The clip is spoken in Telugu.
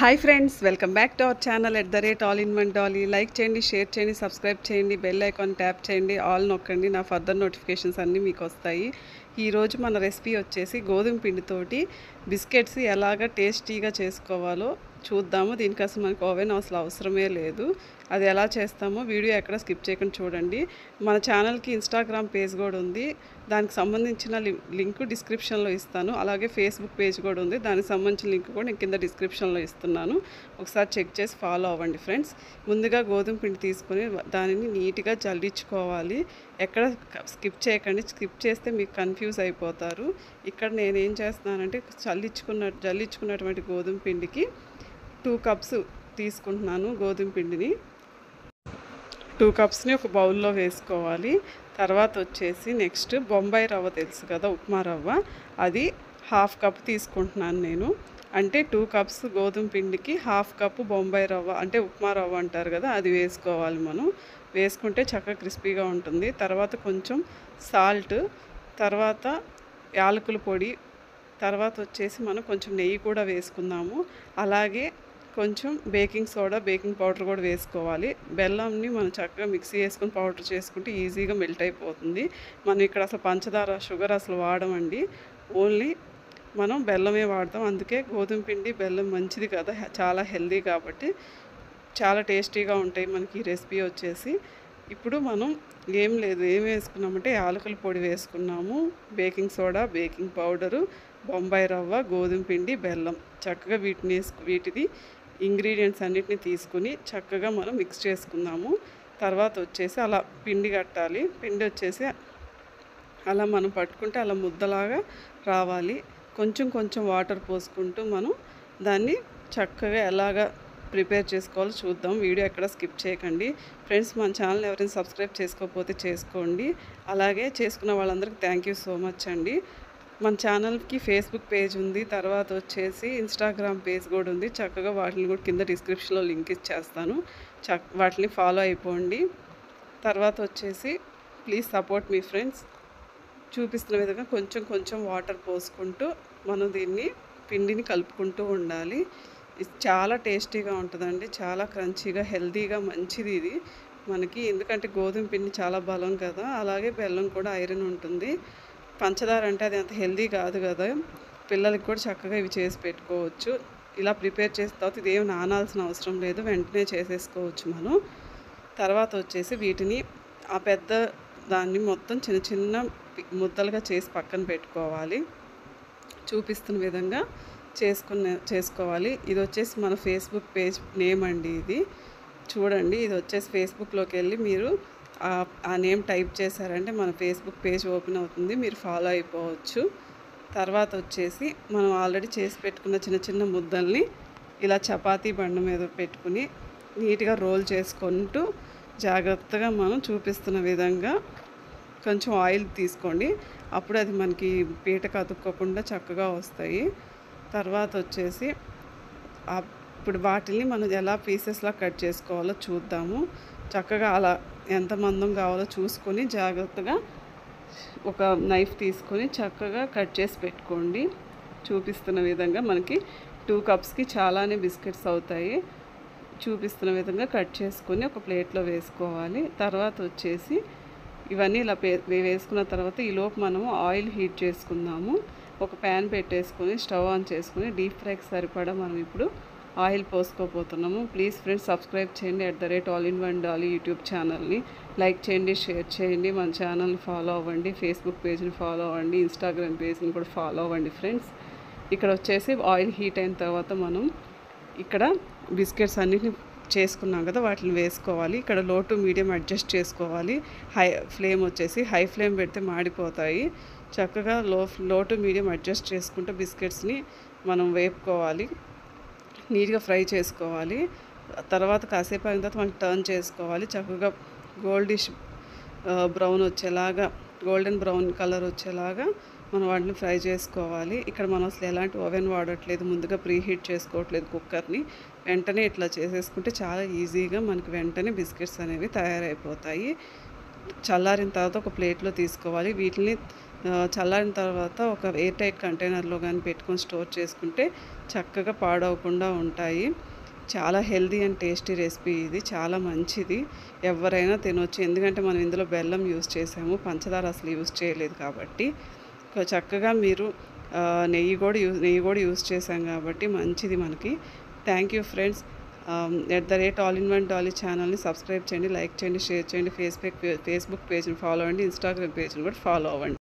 Hi friends, welcome back to our channel @all-in-one-dolly. Like చేయండి, షేర్ చేయండి, సబ్స్క్రైబ్ చేయండి, బెల్ ఐకాన్ ట్యాప్ చేయండి, ఆల్ నొక్కండి. నా ఫర్దర్ నోటిఫికేషన్స్ అన్నీ మీకు వస్తాయి. ఈరోజు మన రెసిపీ వచ్చేసి గోధుమ పిండితోటి బిస్కెట్స్ ఎలాగ టేస్టీగా చేసుకోవాలో చూద్దాము. దీనికోసం మనకు ఓవెన్ అసలు అవసరమే లేదు. అది ఎలా చేస్తామో వీడియో ఎక్కడ స్కిప్ చేయకుండా చూడండి. మన ఛానల్కి ఇన్స్టాగ్రామ్ పేజ్ కూడా ఉంది, దానికి సంబంధించిన లింక్ డిస్క్రిప్షన్లో ఇస్తాను. అలాగే ఫేస్బుక్ పేజ్ కూడా ఉంది, దానికి సంబంధించిన లింక్ కూడా నేను కింద డిస్క్రిప్షన్లో ఇస్తున్నాను. ఒకసారి చెక్ చేసి ఫాలో అవ్వండి ఫ్రెండ్స్. ముందుగా గోధుమ పిండి తీసుకొని దానిని నీట్గా జల్లించుకోవాలి. ఎక్కడ స్కిప్ చేయకండి, స్కిప్ చేస్తే మీకు కన్ఫ్యూజ్ అయిపోతారు. ఇక్కడ నేనేం చేస్తున్నానంటే జల్లించుకున్నటువంటి గోధుమ పిండికి 2 కప్స్ తీసుకుంటున్నాను. గోధుమ పిండిని 2 కప్స్ని ఒక బౌల్లో వేసుకోవాలి. తర్వాత వచ్చేసి నెక్స్ట్ బొంబాయి రవ్వ తెలుసు కదా, ఉప్మా రవ్వ, అది 1/2 కప్ తీసుకుంటున్నాను నేను. అంటే 2 కప్స్ గోధుమ పిండికి 1/2 కప్పు బొంబాయి రవ్వ, అంటే ఉప్మా రవ్వ అంటారు కదా, అది వేసుకోవాలి. మనం వేసుకుంటే చక్కగా క్రిస్పీగా ఉంటుంది. తర్వాత కొంచెం సాల్ట్, తర్వాత యాలకుల పొడి, తర్వాత వచ్చేసి మనం కొంచెం నెయ్యి కూడా వేసుకుందాము. అలాగే కొంచెం బేకింగ్ సోడా, బేకింగ్ పౌడర్ కూడా వేసుకోవాలి. బెల్లంని మనం చక్కగా మిక్సీ వేసుకొని పౌడర్ చేసుకుంటే ఈజీగా మెల్ట్ అయిపోతుంది. మనం ఇక్కడ అసలు పంచదార, షుగర్ అసలు వాడమండి, ఓన్లీ మనం బెల్లమే వాడతాం. అందుకే గోధుమ పిండి బెల్లం మంచిది కదా, చాలా హెల్దీ కాబట్టి చాలా టేస్టీగా ఉంటాయి మనకి ఈ రెసిపీ వచ్చేసి. ఇప్పుడు మనం ఏం వేసుకున్నామంటే యాలకుల పొడి వేసుకున్నాము, baking soda, baking powder, Bombay రవ్వ, గోధుమ పిండి, బెల్లం, చక్కగా వీటిది ఇంగ్రీడియంట్స్ అన్నిటిని తీసుకుని చక్కగా మనం మిక్స్ చేసుకుందాము. తర్వాత వచ్చేసి అలా పిండి కట్టాలి. పిండి వచ్చేసి అలా మనం పట్టుకుంటే అలా ముద్దలాగా రావాలి. కొంచెం కొంచెం వాటర్ పోసుకుంటూ మనం దాన్ని చక్కగా ఎలాగా ప్రిపేర్ చేసుకోవాలో చూద్దాం. వీడియో ఎక్కడ స్కిప్ చేయకండి ఫ్రెండ్స్. మన ఛానల్ ఎవరైనా సబ్స్క్రైబ్ చేసుకోకపోతే చేసుకోండి. అలాగే చేసుకున్న వాళ్ళందరికీ థ్యాంక్ యూ సో మచ్ అండి. మన ఛానల్కి ఫేస్బుక్ పేజ్ ఉంది, తర్వాత వచ్చేసి ఇన్స్టాగ్రామ్ పేజ్ కూడా ఉంది. చక్కగా వాటిని కూడా కింద డిస్క్రిప్షన్లో లింక్ ఇచ్చేస్తాను, వాటిని ఫాలో అయిపోండి. తర్వాత వచ్చేసి ప్లీజ్ సపోర్ట్ మీ ఫ్రెండ్స్. చూపిస్తున్న విధంగా కొంచెం కొంచెం వాటర్ పోసుకుంటూ మనం దీన్ని పిండిని కలుపుకుంటూ ఉండాలి. ఇది చాలా టేస్టీగా ఉంటుందండి, చాలా క్రంచీగా, హెల్తీగా, మంచిది ఇది మనకి. ఎందుకంటే గోధుమ పిండి చాలా బలం కదా, అలాగే బెల్లం కూడా ఐరన్ ఉంటుంది. పంచదార అంటే అది అంత హెల్దీ కాదు కదా, పిల్లలకి కూడా చక్కగా ఇవి చేసి పెట్టుకోవచ్చు. ఇలా ప్రిపేర్ చేసిన తర్వాత ఇదేం నానాల్సిన అవసరం లేదు, వెంటనే చేసేసుకోవచ్చు మనం. తర్వాత వచ్చేసి వీటిని ఆ పెద్ద దాన్ని మొత్తం చిన్న చిన్న ముద్దలుగా చేసి పక్కన పెట్టుకోవాలి. చూపిస్తున్న విధంగా చేసుకోవాలి. ఇది వచ్చేసి మన ఫేస్బుక్ పేజ్ నేమ్ అండి. ఇది చూడండి, ఇది వచ్చేసి ఫేస్బుక్లోకి వెళ్ళి మీరు ఆ నేమ్ టైప్ చేశారంటే మన ఫేస్బుక్ పేజ్ ఓపెన్ అవుతుంది, మీరు ఫాలో అయిపోవచ్చు. తర్వాత వచ్చేసి మనం ఆల్రెడీ చేసి పెట్టుకున్న చిన్న చిన్న ముద్దల్ని ఇలా చపాతీ బండ మీద పెట్టుకుని నీట్గా రోల్ చేసుకుంటూ జాగ్రత్తగా మనం చూపిస్తున్న విధంగా కొంచెం ఆయిల్ తీసుకోండి, అప్పుడు అది మనకి పీటకు అతుక్కోకుండా చక్కగా వస్తాయి. తర్వాత వచ్చేసి ఇప్పుడు వాటిని మనం ఎలా పీసెస్లా కట్ చేసుకోవాలో చూద్దాము. చక్కగా అలా ఎంత మందం కావాలో చూసుకొని జాగ్రత్తగా ఒక నైఫ్ తీసుకొని చక్కగా కట్ చేసి పెట్టుకోండి. చూపిస్తున్న విధంగా మనకి 2 కప్స్కి చాలానే బిస్కెట్స్ అవుతాయి. చూపిస్తున్న విధంగా కట్ చేసుకొని ఒక ప్లేట్లో వేసుకోవాలి. తర్వాత వచ్చేసి ఇవన్నీ ఇలా వేసుకున్న తర్వాత ఈలోపు మనము ఆయిల్ హీట్ చేసుకుందాము. ఒక ప్యాన్ పెట్టేసుకొని స్టవ్ ఆన్ చేసుకొని డీప్ ఫ్రైకి సరిపడా మనం ఇప్పుడు ఆయిల్ పోసుకోపోతున్నాము. ప్లీజ్ ఫ్రెండ్స్ సబ్స్క్రైబ్ చేయండి @all-in-one-dolly యూట్యూబ్ ఛానల్ని. లైక్ చేయండి, షేర్ చేయండి, మన ఛానల్ని ఫాలో అవ్వండి, ఫేస్బుక్ పేజ్ని ఫాలో అవ్వండి, ఇన్స్టాగ్రామ్ పేజ్ని కూడా ఫాలో అవ్వండి ఫ్రెండ్స్. ఇక్కడ వచ్చేసి ఆయిల్ హీట్ అయిన తర్వాత మనం ఇక్కడ బిస్కెట్స్ అన్నిటిని చేసుకున్నాం కదా, వాటిని వేసుకోవాలి. ఇక్కడ లో టు మీడియం అడ్జస్ట్ చేసుకోవాలి. హై ఫ్లేమ్ పెడితే మాడిపోతాయి. చక్కగా లో టు మీడియం అడ్జస్ట్ చేసుకుంటూ బిస్కెట్స్ని మనం వేపుకోవాలి, నీట్గా ఫ్రై చేసుకోవాలి. తర్వాత కాసేపు అయిన తర్వాత మనం టర్న్ చేసుకోవాలి. చక్కగా గోల్డెన్ బ్రౌన్ కలర్ వచ్చేలాగా మనం వాటిని ఫ్రై చేసుకోవాలి. ఇక్కడ మనం అసలు ఎలాంటి ఓవెన్ వాడట్లేదు, ముందుగా ప్రీహీట్ చేసుకోవట్లేదు కుక్కర్ని. వెంటనే ఇట్లా చేసేసుకుంటే చాలా ఈజీగా మనకి వెంటనే బిస్కెట్స్ అనేవి తయారైపోతాయి. చల్లారిన తర్వాత ఒక ప్లేట్లో తీసుకోవాలి. వీటిని చల్లారిన తర్వాత ఒక ఎయిర్ టైట్ కంటైనర్లో కానీ పెట్టుకొని స్టోర్ చేసుకుంటే చక్కగా పాడవకుండా ఉంటాయి. చాలా హెల్తీ అండ్ టేస్టీ రెసిపీ ఇది. చాలా మంచిది. ఎవరైనా తినొచ్చు. ఎందుకంటే మనం ఇందులో బెల్లం యూజ్ చేసాము. పంచదార అసలు యూజ్ చేయలేదు కాబట్టి. చక్కగా మీరు నెయ్యి కూడా యూజ్ చేసాం కాబట్టి మంచిది మనకి. Thank you friends. @AllInOneDolly ఛానల్ని సబ్స్క్రైబ్ చేయండి, లైక్ చేయండి, షేర్ చేయండి. ఫేస్బుక్ పేజ్ని ఫాలో అవ్వండి, ఇన్స్టాగ్రామ్ పేజ్ని కూడా ఫాలో అవ్వండి.